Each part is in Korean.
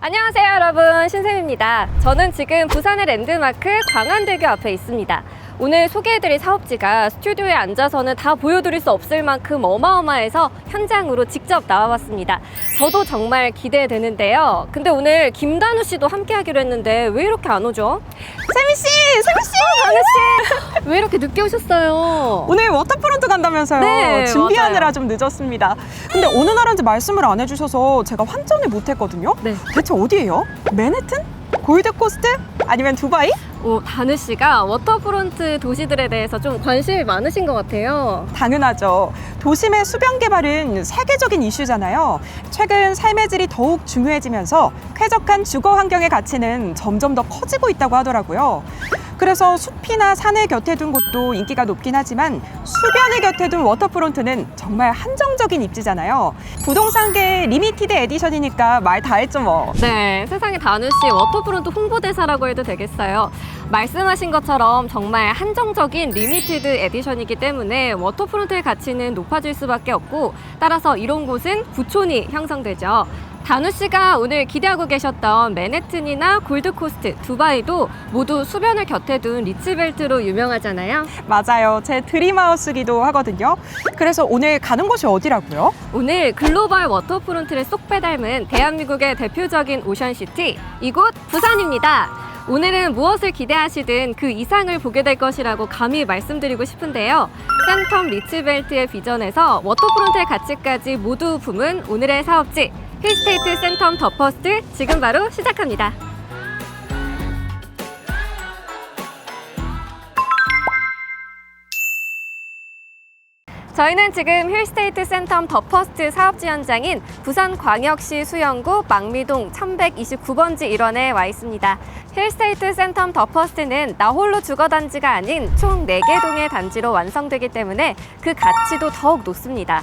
안녕하세요 여러분, 신샘입니다. 저는 지금 부산의 랜드마크 광안대교 앞에 있습니다. 오늘 소개해드릴 사업지가 스튜디오에 앉아서는 다 보여드릴 수 없을 만큼 어마어마해서 현장으로 직접 나와봤습니다. 저도 정말 기대되는데요. 근데 오늘 김단우 씨도 함께 하기로 했는데 왜 이렇게 안 오죠? 세미씨! 단우 씨! 왜 이렇게 늦게 오셨어요? 오늘 워터프론트 간다면서요. 네, 준비하느라 맞아요. 좀 늦었습니다. 근데 어느 나라인지 말씀을 안 해주셔서 제가 환전을 못했거든요. 네. 대체 어디예요? 맨해튼? 골드코스트? 아니면 두바이? 단우 씨가 워터프론트 도시들에 대해서 좀 관심이 많으신 것 같아요. 당연하죠. 도심의 수변 개발은 세계적인 이슈잖아요. 최근 삶의 질이 더욱 중요해지면서 쾌적한 주거 환경의 가치는 점점 더 커지고 있다고 하더라고요. 그래서 숲이나 산을 곁에 둔 곳도 인기가 높긴 하지만 수변을 곁에 둔 워터프론트는 정말 한정적인 입지잖아요. 부동산계의 리미티드 에디션이니까 말 다 했죠 뭐. 네, 세상에 단우 씨 워터프론트 홍보대사라고 해도 되겠어요. 말씀하신 것처럼 정말 한정적인 리미티드 에디션이기 때문에 워터프론트의 가치는 높아질 수밖에 없고, 따라서 이런 곳은 부촌이 형성되죠. 단우 씨가 오늘 기대하고 계셨던 맨해튼이나 골드코스트, 두바이도 모두 수변을 곁에 둔 리츠벨트로 유명하잖아요. 맞아요. 제 드림하우스기도 하거든요. 그래서 오늘 가는 곳이 어디라고요? 오늘 글로벌 워터프론트를 쏙 빼닮은 대한민국의 대표적인 오션시티, 이곳 부산입니다. 오늘은 무엇을 기대하시든 그 이상을 보게 될 것이라고 감히 말씀드리고 싶은데요. 센텀 리츠벨트의 비전에서 워터프론트의 가치까지 모두 품은 오늘의 사업지, 힐스테이트 센텀 더 퍼스트, 지금 바로 시작합니다. 저희는 지금 힐스테이트 센텀 더 퍼스트 사업지 현장인 부산광역시 수영구 망미동 1129번지 일원에 와 있습니다. 힐스테이트 센텀 더 퍼스트는 나홀로 주거단지가 아닌 총 4개 동의 단지로 완성되기 때문에 그 가치도 더욱 높습니다.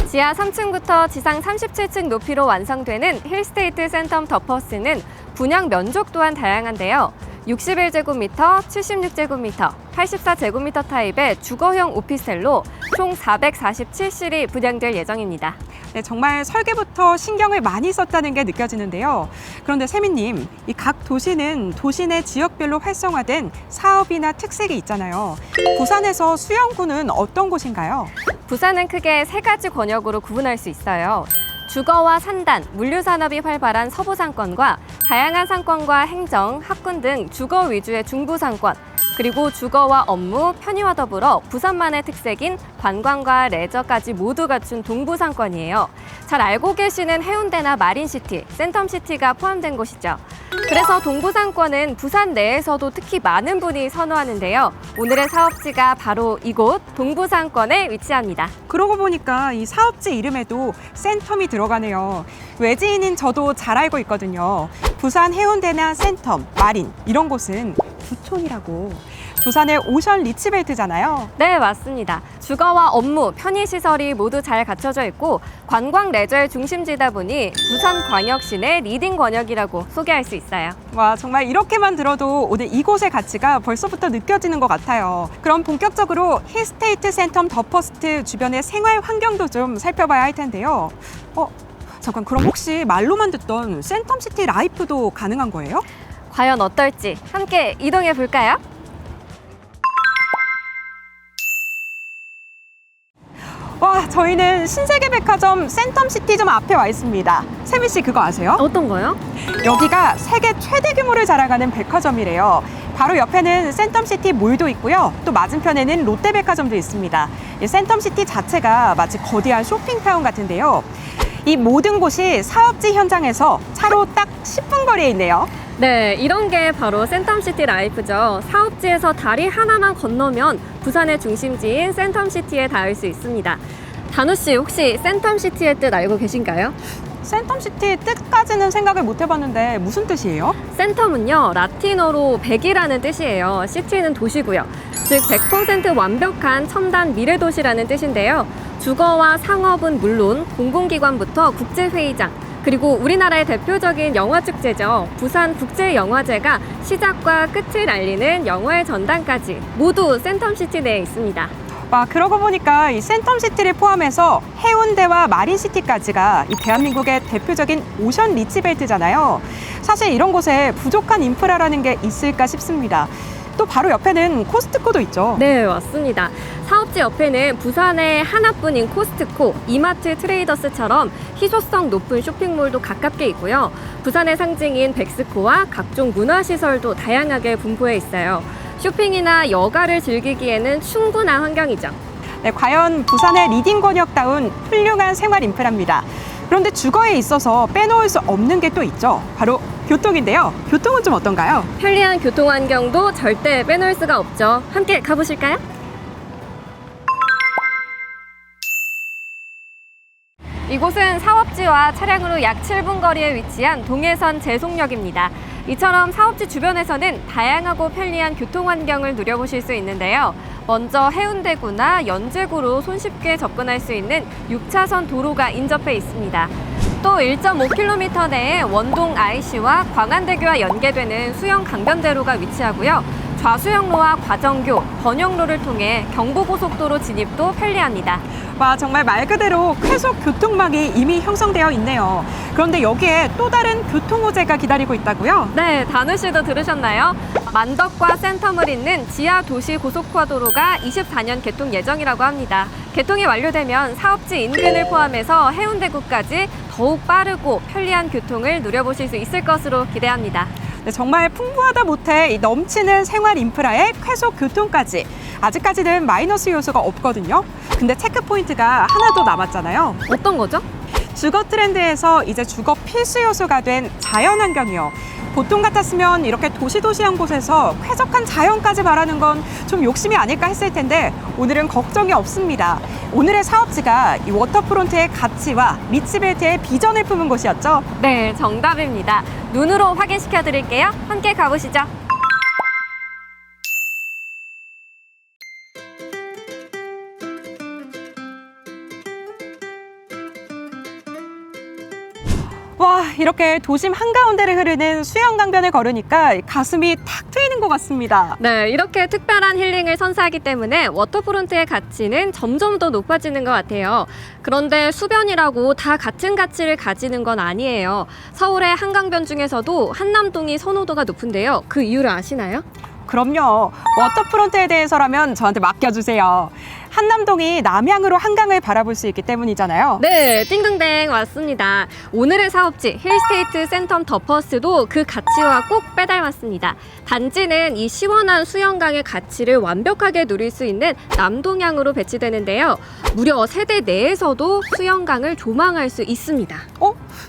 지하 3층부터 지상 37층 높이로 완성되는 힐스테이트 센텀 더 퍼스트는 분양 면적 또한 다양한데요. 61제곱미터, 76제곱미터, 84제곱미터 타입의 주거형 오피스텔로 총 447실이 분양될 예정입니다. 네, 정말 설계부터 신경을 많이 썼다는 게 느껴지는데요. 그런데 세미님, 이 각 도시는 도시 내 지역별로 활성화된 사업이나 특색이 있잖아요. 부산에서 수영구는 어떤 곳인가요? 부산은 크게 3가지 권역으로 구분할 수 있어요. 주거와 산단, 물류산업이 활발한 서부상권과 다양한 상권과 행정, 학군 등 주거 위주의 중부상권, 그리고 주거와 업무, 편의와 더불어 부산만의 특색인 관광과 레저까지 모두 갖춘 동부상권이에요. 잘 알고 계시는 해운대나 마린시티, 센텀시티가 포함된 곳이죠. 그래서 동부상권은 부산 내에서도 특히 많은 분이 선호하는데요. 오늘의 사업지가 바로 이곳 동부상권에 위치합니다. 그러고 보니까 이 사업지 이름에도 센텀이 들어가네요. 외지인인 저도 잘 알고 있거든요. 부산 해운대나 센텀, 마린 이런 곳은 부촌이라고. 부산의 오션 리츠벨트잖아요. 네, 맞습니다. 주거와 업무, 편의시설이 모두 잘 갖춰져 있고 관광 레저의 중심지다 보니 부산광역시 내 리딩 권역이라고 소개할 수 있어요. 와, 정말 이렇게만 들어도 오늘 이곳의 가치가 벌써부터 느껴지는 것 같아요. 그럼 본격적으로 힐스테이트 센텀 더 퍼스트 주변의 생활 환경도 좀 살펴봐야 할 텐데요. 잠깐, 그럼 혹시 말로만 듣던 센텀시티 라이프도 가능한 거예요? 과연 어떨지 함께 이동해 볼까요? 와, 저희는 신세계백화점 센텀시티점 앞에 와 있습니다. 세미 씨 그거 아세요? 어떤 거요? 여기가 세계 최대 규모를 자랑하는 백화점이래요. 바로 옆에는 센텀시티 몰도 있고요. 또 맞은편에는 롯데백화점도 있습니다. 이 센텀시티 자체가 마치 거대한 쇼핑타운 같은데요. 이 모든 곳이 사업지 현장에서 차로 딱 10분 거리에 있네요. 네, 이런 게 바로 센텀시티 라이프죠. 사업지에서 다리 하나만 건너면 부산의 중심지인 센텀시티에 닿을 수 있습니다. 단우 씨, 혹시 센텀시티의 뜻 알고 계신가요? 센텀시티의 뜻까지는 생각을 못 해봤는데 무슨 뜻이에요? 센텀은요, 라틴어로 100이라는 뜻이에요. 시티는 도시고요. 즉 100% 완벽한 첨단 미래도시라는 뜻인데요. 주거와 상업은 물론 공공기관부터 국제회의장, 그리고 우리나라의 대표적인 영화축제죠. 부산국제영화제가 시작과 끝을 알리는 영화의 전당까지 모두 센텀시티 내에 있습니다. 그러고 보니까 이 센텀시티를 포함해서 해운대와 마린시티까지가 이 대한민국의 대표적인 오션 리치벨트잖아요. 사실 이런 곳에 부족한 인프라라는 게 있을까 싶습니다. 또 바로 옆에는 코스트코도 있죠. 네, 맞습니다. 사업지 옆에는 부산의 하나뿐인 코스트코, 이마트 트레이더스처럼 희소성 높은 쇼핑몰도 가깝게 있고요. 부산의 상징인 백스코와 각종 문화시설도 다양하게 분포해 있어요. 쇼핑이나 여가를 즐기기에는 충분한 환경이죠. 네, 과연 부산의 리딩 권역다운 훌륭한 생활 인프라입니다. 그런데 주거에 있어서 빼놓을 수 없는 게 또 있죠. 바로 교통인데요. 교통은 좀 어떤가요? 편리한 교통 환경도 절대 빼놓을 수가 없죠. 함께 가보실까요? 이곳은 사업지와 차량으로 약 7분 거리에 위치한 동해선 제송역입니다. 이처럼 사업지 주변에서는 다양하고 편리한 교통 환경을 누려보실 수 있는데요. 먼저 해운대구나 연제구로 손쉽게 접근할 수 있는 6차선 도로가 인접해 있습니다. 또 1.5km 내에 원동 IC와 광안대교와 연계되는 수영 강변대로가 위치하고요. 좌수역로와 과정교, 번영로를 통해 경부고속도로 진입도 편리합니다. 정말 말 그대로 쾌속 교통망이 이미 형성되어 있네요. 그런데 여기에 또 다른 교통 호재가 기다리고 있다고요? 네, 다누 씨도 들으셨나요? 만덕과 센텀을 잇는 지하 도시 고속화도로가 24년 개통 예정이라고 합니다. 개통이 완료되면 사업지 인근을 포함해서 해운대구까지 더욱 빠르고 편리한 교통을 누려보실 수 있을 것으로 기대합니다. 네, 정말 풍부하다 못해 이 넘치는 생활 인프라에 쾌속 교통까지 아직까지는 마이너스 요소가 없거든요. 근데 체크 포인트가 하나 더 남았잖아요. 어떤 거죠? 주거 트렌드에서 이제 주거 필수 요소가 된 자연환경이요. 보통 같았으면 이렇게 도시도시한 곳에서 쾌적한 자연까지 바라는 건 좀 욕심이 아닐까 했을 텐데 오늘은 걱정이 없습니다. 오늘의 사업지가 이 워터프론트의 가치와 리치벨트의 비전을 품은 곳이었죠. 네, 정답입니다. 눈으로 확인시켜 드릴게요. 함께 가보시죠. 이렇게 도심 한가운데를 흐르는 수영강변을 걸으니까 가슴이 탁 트이는 것 같습니다. 네, 이렇게 특별한 힐링을 선사하기 때문에 워터프론트의 가치는 점점 더 높아지는 것 같아요. 그런데 수변이라고 다 같은 가치를 가지는 건 아니에요. 서울의 한강변 중에서도 한남동이 선호도가 높은데요. 그 이유를 아시나요? 그럼요. 워터프론트에 대해서라면 저한테 맡겨주세요. 한남동이 남향으로 한강을 바라볼 수 있기 때문이잖아요. 네, 띵동댕 맞습니다. 오늘의 사업지 힐스테이트 센텀 더 퍼스트도 그 가치와 꼭 빼닮았습니다. 단지는 이 시원한 수영강의 가치를 완벽하게 누릴 수 있는 남동향으로 배치되는데요. 무려 세대 내에서도 수영강을 조망할 수 있습니다.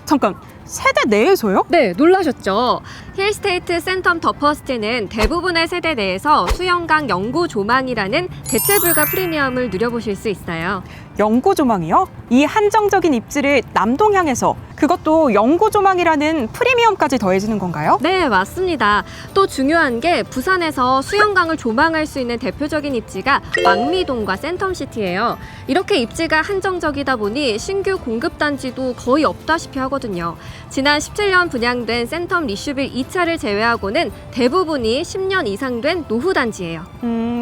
잠깐. 세대 내에서요? 네, 놀라셨죠? 힐스테이트 센텀 더 퍼스트는 대부분의 세대 내에서 수영강 영구 조망이라는 대체불가 프리미엄을 누려보실 수 있어요. 영구 조망이요? 이 한정적인 입지를 남동향에서 그것도 영구 조망이라는 프리미엄까지 더해지는 건가요? 네, 맞습니다. 또 중요한 게 부산에서 수영강을 조망할 수 있는 대표적인 입지가 망미동과 센텀시티예요. 이렇게 입지가 한정적이다 보니 신규 공급단지도 거의 없다시피 하거든요. 지난 17년 분양된 센텀 리슈빌 2차를 제외하고는 대부분이 10년 이상 된 노후단지예요.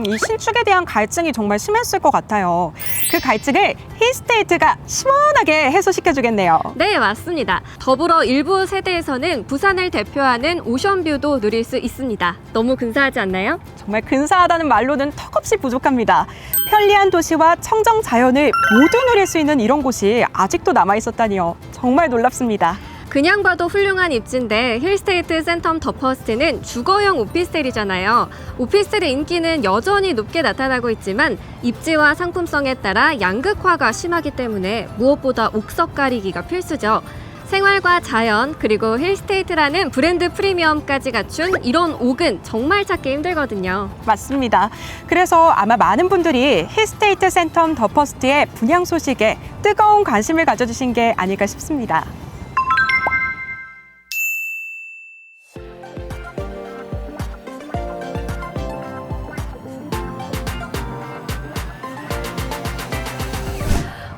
이 신축에 대한 갈증이 정말 심했을 것 같아요. 그 갈증을 힐스테이트가 시원하게 해소시켜주겠네요. 네, 맞습니다. 더불어 일부 세대에서는 부산을 대표하는 오션뷰도 누릴 수 있습니다. 너무 근사하지 않나요? 정말 근사하다는 말로는 턱없이 부족합니다. 편리한 도시와 청정 자연을 모두 누릴 수 있는 이런 곳이 아직도 남아있었다니요. 정말 놀랍습니다. 그냥 봐도 훌륭한 입지인데 힐스테이트 센텀 더 퍼스트는 주거형 오피스텔이잖아요. 오피스텔의 인기는 여전히 높게 나타나고 있지만 입지와 상품성에 따라 양극화가 심하기 때문에 무엇보다 옥석 가리기가 필수죠. 생활과 자연 그리고 힐스테이트라는 브랜드 프리미엄까지 갖춘 이런 옥은 정말 찾기 힘들거든요. 맞습니다. 그래서 아마 많은 분들이 힐스테이트 센텀 더 퍼스트의 분양 소식에 뜨거운 관심을 가져주신 게 아닐까 싶습니다.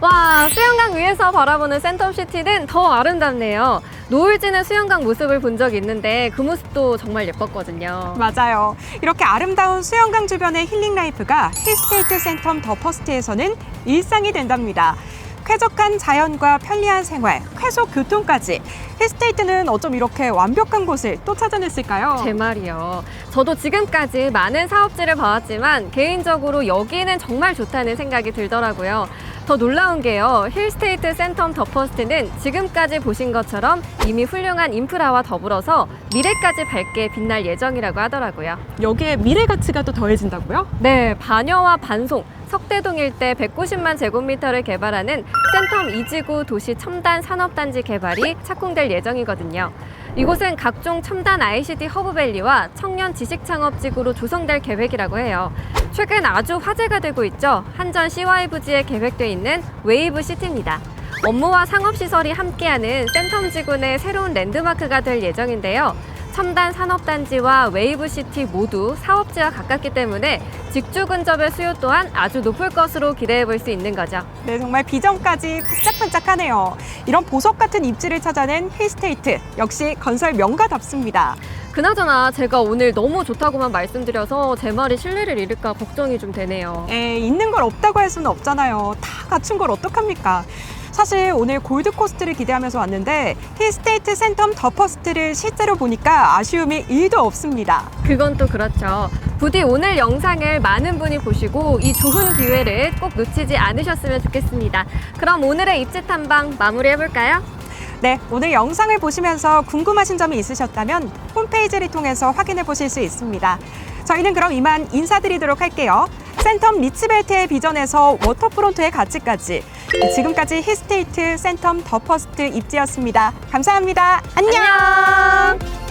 와, 수영강 위에서 바라보는 센텀시티는 더 아름답네요. 노을 지는 수영장 모습을 본 적이 있는데 그 모습도 정말 예뻤거든요. 맞아요. 이렇게 아름다운 수영강 주변의 힐링 라이프가 힐스테이트 센텀 더 퍼스트에서는 일상이 된답니다. 쾌적한 자연과 편리한 생활, 쾌속 교통까지 힐스테이트는 어쩜 이렇게 완벽한 곳을 또 찾아냈을까요? 제 말이요. 저도 지금까지 많은 사업지를 봐왔지만 개인적으로 여기는 정말 좋다는 생각이 들더라고요. 더 놀라운 게요. 힐스테이트 센텀 더 퍼스트는 지금까지 보신 것처럼 이미 훌륭한 인프라와 더불어서 미래까지 밝게 빛날 예정이라고 하더라고요. 여기에 미래 가치가 또 더해진다고요? 네, 반여와 반송, 석대동 일대 190만 제곱미터를 개발하는 센텀 2지구 도시 첨단 산업단지 개발이 착공될 예정이거든요. 이곳은 각종 첨단 ICT 허브밸리와 청년 지식창업지구로 조성될 계획이라고 해요. 최근 아주 화제가 되고 있죠. 한전 CY 부지에 계획돼 있는 웨이브시티입니다. 업무와 상업시설이 함께하는 센텀 지구 내 새로운 랜드마크가 될 예정인데요. 첨단 산업단지와 웨이브시티 모두 사업지와 가깝기 때문에 직주 근접의 수요 또한 아주 높을 것으로 기대해 볼 수 있는 거죠. 네, 정말 비전까지 반짝반짝하네요. 이런 보석 같은 입지를 찾아낸 힐스테이트, 역시 건설 명가답습니다. 그나저나 제가 오늘 너무 좋다고만 말씀드려서 제 말이 신뢰를 잃을까 걱정이 좀 되네요. 있는 걸 없다고 할 수는 없잖아요. 다 갖춘 걸 어떡합니까? 사실 오늘 골드코스트를 기대하면서 왔는데 힐스테이트 센텀 더 퍼스트를 실제로 보니까 아쉬움이 1도 없습니다. 그건 또 그렇죠. 부디 오늘 영상을 많은 분이 보시고 이 좋은 기회를 꼭 놓치지 않으셨으면 좋겠습니다. 그럼 오늘의 입지 탐방 마무리해볼까요? 네, 오늘 영상을 보시면서 궁금하신 점이 있으셨다면 홈페이지를 통해서 확인해 보실 수 있습니다. 저희는 그럼 이만 인사드리도록 할게요. 센텀 리츠벨트의 비전에서 워터프론트의 가치까지, 지금까지 힐스테이트 센텀 더 퍼스트 입지였습니다. 감사합니다. 안녕.